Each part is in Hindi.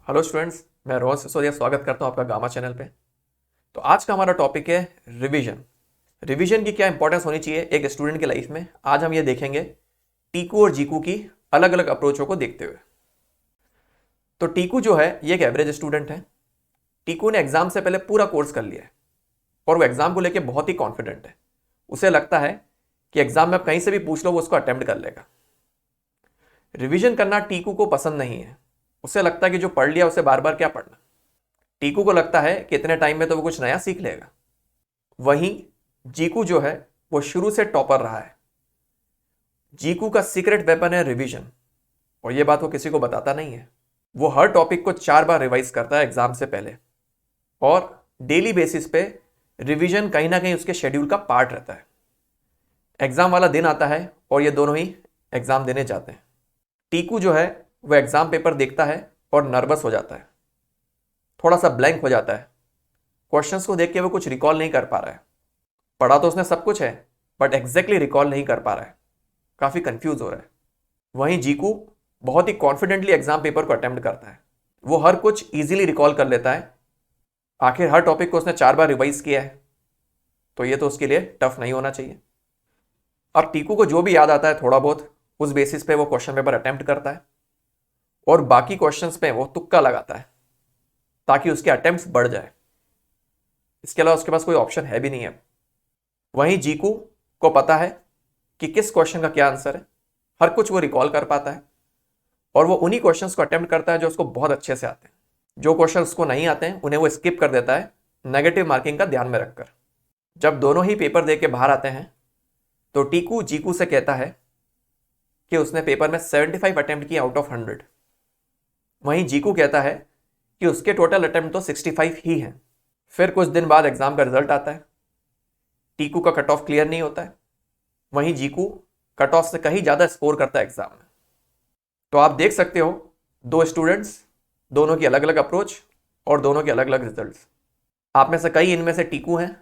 हेलो स्टूडेंट्स, मैं रोहन सिसोदिया स्वागत करता हूं आपका गामा चैनल पे। तो आज का हमारा टॉपिक है रिवीजन। रिवीजन की क्या इंपॉर्टेंस होनी चाहिए एक स्टूडेंट की लाइफ में, आज हम ये देखेंगे टीकू और जीकू की अलग अलग अप्रोचों को देखते हुए। तो टीकू जो है ये एक एवरेज स्टूडेंट है। टीकू ने एग्जाम से पहले पूरा कोर्स कर लिया है और वो एग्जाम को लेकर बहुत ही कॉन्फिडेंट है। उसे लगता है कि एग्जाम में आप कहीं से भी पूछ लो वो उसको अटेम्प्ट कर लेगा। रिवीजन करना टीकू को पसंद नहीं है। उसे लगता है कि जो पढ़ लिया उसे बार बार क्या पढ़ना। टीकू को लगता है कि इतने टाइम में तो वो कुछ नया सीख लेगा। वहीं जीकू जो है वो शुरू से टॉपर रहा है। जीकू का सीक्रेट वेपन है रिवीजन, और ये बात वो किसी को बताता नहीं है। वो हर टॉपिक को 4 बार रिवाइज करता है एग्जाम से पहले, और डेली बेसिस पे रिवीजन कहीं ना कहीं उसके शेड्यूल का पार्ट रहता है। एग्जाम वाला दिन आता है और ये दोनों ही एग्जाम देने जाते हैं। टीकू जो है वो एग्जाम पेपर देखता है और नर्वस हो जाता है, थोड़ा सा ब्लैंक हो जाता है। क्वेश्चंस को देख के वो कुछ रिकॉल नहीं कर पा रहा है। पढ़ा तो उसने सब कुछ है बट एग्जैक्टली रिकॉल नहीं कर पा रहा है, काफ़ी कंफ्यूज हो रहा है। वहीं जीकू बहुत ही कॉन्फिडेंटली एग्जाम पेपर को अटेम्प्ट करता है। वो हर कुछ इजीली रिकॉल कर लेता है। आखिर हर टॉपिक को उसने 4 बार रिवाइज किया है, तो ये तो उसके लिए टफ नहीं होना चाहिए। अब टीकू को जो भी याद आता है थोड़ा बहुत, उस बेसिस पे वो क्वेश्चन पेपर अटेम्प्ट करता है और बाकी क्वेश्चंस पे वो तुक्का लगाता है ताकि उसके अटेम्प्ट्स बढ़ जाए। इसके अलावा उसके पास कोई ऑप्शन है भी नहीं है। वहीं जीकू को पता है कि किस क्वेश्चन का क्या आंसर है, हर कुछ वो रिकॉल कर पाता है और वो उन्हीं क्वेश्चंस को अटेम्प्ट करता है जो उसको बहुत अच्छे से आते हैं। जो क्वेश्चन उसको नहीं आते हैं उन्हें वो स्किप कर देता है, नेगेटिव मार्किंग का ध्यान में रखकर। जब दोनों ही पेपर दे के बाहर आते हैं तो टीकू जीकू से कहता है कि उसने पेपर में 75 अटेम्प्ट किए आउट ऑफ 100। वहीं जीकू कहता है कि उसके टोटल अटेम्प्ट तो 65 ही हैं। फिर कुछ दिन बाद एग्जाम का रिजल्ट आता है। टीकू का कट ऑफ क्लियर नहीं होता है, वहीं जीकू कट ऑफ से कहीं ज्यादा स्कोर करता है एग्जाम में। तो आप देख सकते हो दो स्टूडेंट्स, दोनों की अलग अलग अप्रोच और दोनों के अलग अलग रिजल्ट्स। आप में से कई इनमें से टीकू हैं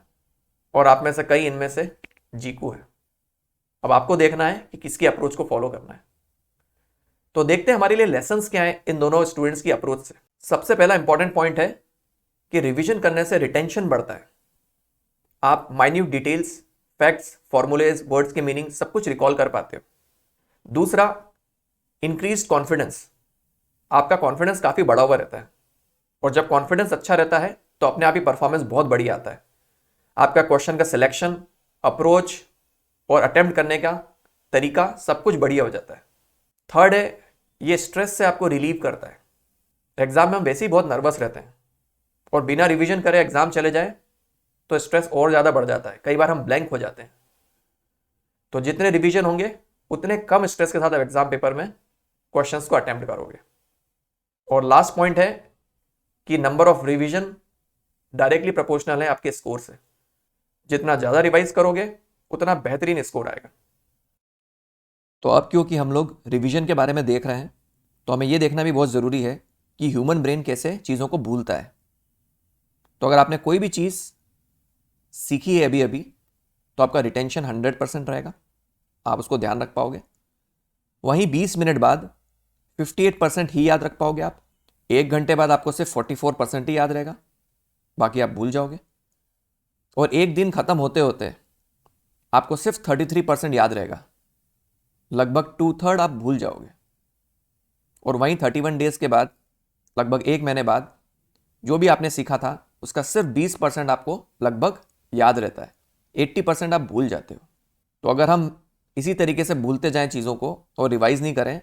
और आप में से कई इनमें से जीकू है। अब आपको देखना है कि किसकी अप्रोच को फॉलो करना है। तो देखते हैं हमारे लिए लेसन्स क्या है इन दोनों स्टूडेंट्स की अप्रोच से। सबसे पहला इंपॉर्टेंट पॉइंट है कि रिवीजन करने से रिटेंशन बढ़ता है। आप minute details, facts, formulas, words के मीनिंग सब कुछ रिकॉल कर पाते हो। दूसरा, इंक्रीज्ड कॉन्फिडेंस। आपका कॉन्फिडेंस काफी बढ़ा हुआ रहता है, और जब कॉन्फिडेंस अच्छा रहता है तो अपने आप ही परफॉर्मेंस बहुत बढ़िया आता है। आपका क्वेश्चन का सिलेक्शन, अप्रोच और अटेम्प्ट करने का तरीका सब कुछ बढ़िया हो जाता है। थर्ड है, ये स्ट्रेस से आपको रिलीव करता है। एग्जाम में हम वैसे ही बहुत नर्वस रहते हैं और बिना रिवीजन करे एग्जाम चले जाए तो स्ट्रेस और ज़्यादा बढ़ जाता है, कई बार हम ब्लैंक हो जाते हैं। तो जितने रिवीजन होंगे उतने कम स्ट्रेस के साथ आप एग्जाम पेपर में क्वेश्चंस को अटेम्प्ट करोगे। और लास्ट पॉइंट है कि number of revision directly proportional है आपके स्कोर से। जितना ज़्यादा रिवाइज करोगे उतना बेहतरीन स्कोर आएगा। तो अब क्योंकि हम लोग रिवीजन के बारे में देख रहे हैं तो हमें यह देखना भी बहुत ज़रूरी है कि ह्यूमन ब्रेन कैसे चीज़ों को भूलता है। तो अगर आपने कोई भी चीज़ सीखी है अभी अभी तो आपका रिटेंशन 100% रहेगा, आप उसको ध्यान रख पाओगे। वहीं 20 मिनट बाद 58% ही याद रख पाओगे आप। 1 घंटे बाद आपको सिर्फ 44% ही याद रहेगा, बाकी आप भूल जाओगे। और एक दिन खत्म होते होते आपको सिर्फ 33% याद रहेगा, लगभग 2/3 आप भूल जाओगे। और वहीं 31 डेज के बाद, लगभग 1 महीने बाद, जो भी आपने सीखा था उसका सिर्फ 20% आपको लगभग याद रहता है, 80% आप भूल जाते हो। तो अगर हम इसी तरीके से भूलते जाएं चीज़ों को और रिवाइज नहीं करें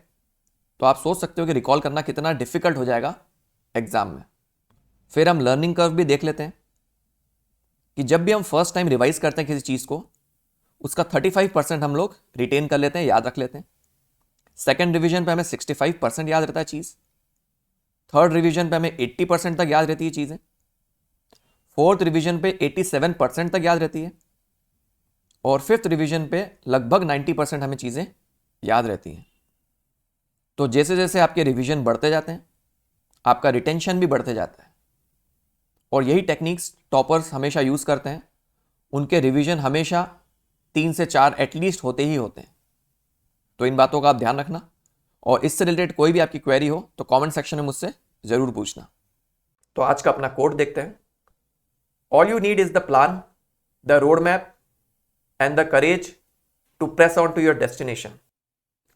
तो आप सोच सकते हो कि रिकॉल करना कितना डिफिकल्ट हो जाएगा एग्जाम में। फिर हम लर्निंग कर्व भी देख लेते हैं कि जब भी हम फर्स्ट टाइम रिवाइज करते हैं किसी चीज़ को, उसका 35% हम लोग रिटेन कर लेते हैं, याद रख लेते हैं। सेकेंड रिवीजन पे हमें 65% याद रहता है चीज़। थर्ड रिवीजन पे हमें 80% तक याद रहती है चीज़ें। फोर्थ रिवीजन पे 87% तक याद रहती है। और फिफ्थ रिवीजन पे लगभग 90% हमें चीज़ें याद रहती हैं। तो जैसे जैसे आपके रिवीजन बढ़ते जाते हैं आपका रिटेंशन भी बढ़ते जाता है, और यही टेक्निक्स टॉपर्स हमेशा यूज़ करते हैं। उनके रिवीजन हमेशा 3 से 4 एटलीस्ट होते ही होते हैं। तो इन बातों का आप ध्यान रखना, और इससे रिलेटेड कोई भी आपकी क्वेरी हो तो कमेंट सेक्शन में मुझसे ज़रूर पूछना। तो आज का अपना कोड देखते हैं। All you need is the plan, the road map and the courage to press on to your destination.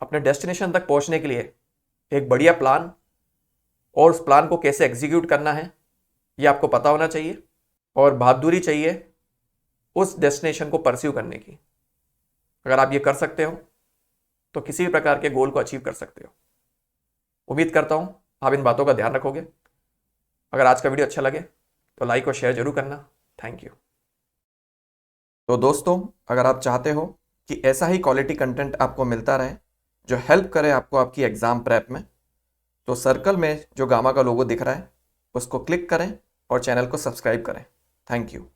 अपने डेस्टिनेशन तक पहुंचने के लिए एक बढ़िया प्लान और उस प्लान को कैसे एग्जीक्यूट करना है ये आपको पता होना चाहिए, और बहादुरी चाहिए उस डेस्टिनेशन को परस्यू करने की। अगर आप ये कर सकते हो तो किसी भी प्रकार के गोल को अचीव कर सकते हो। उम्मीद करता हूँ आप इन बातों का ध्यान रखोगे। अगर आज का वीडियो अच्छा लगे तो लाइक और शेयर जरूर करना। Thank you. तो दोस्तों, अगर आप चाहते हो कि ऐसा ही क्वालिटी कंटेंट आपको मिलता रहे जो हेल्प करे आपको आपकी एग्ज़ाम प्रेप में, तो सर्कल में जो गामा का लोगो दिख रहा है उसको क्लिक करें और चैनल को सब्सक्राइब करें। Thank you.